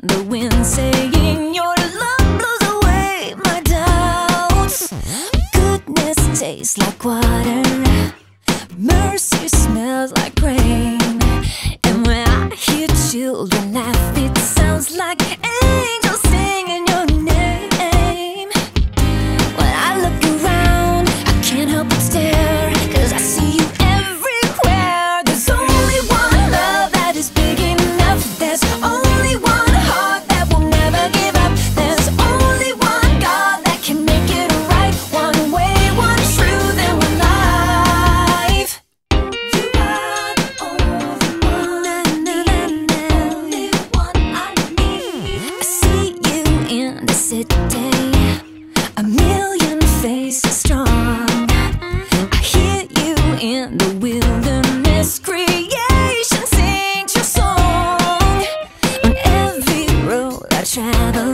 the wind saying your love blows away my doubts. Goodness tastes like water, mercy smells like rain. And when I hear children laugh, it sounds like angels singing your name. When I look around, I can't help but stare, 'cause I see you everywhere. There's only one love that is big enough. There's only one heart that will never give up. There's only one God that can make it right. One way, one truth, and one life. You are the only one, the only one I need. I see you in the city, a million faces strong. I hear you in the wilderness, creation sings your song. On every road I travel,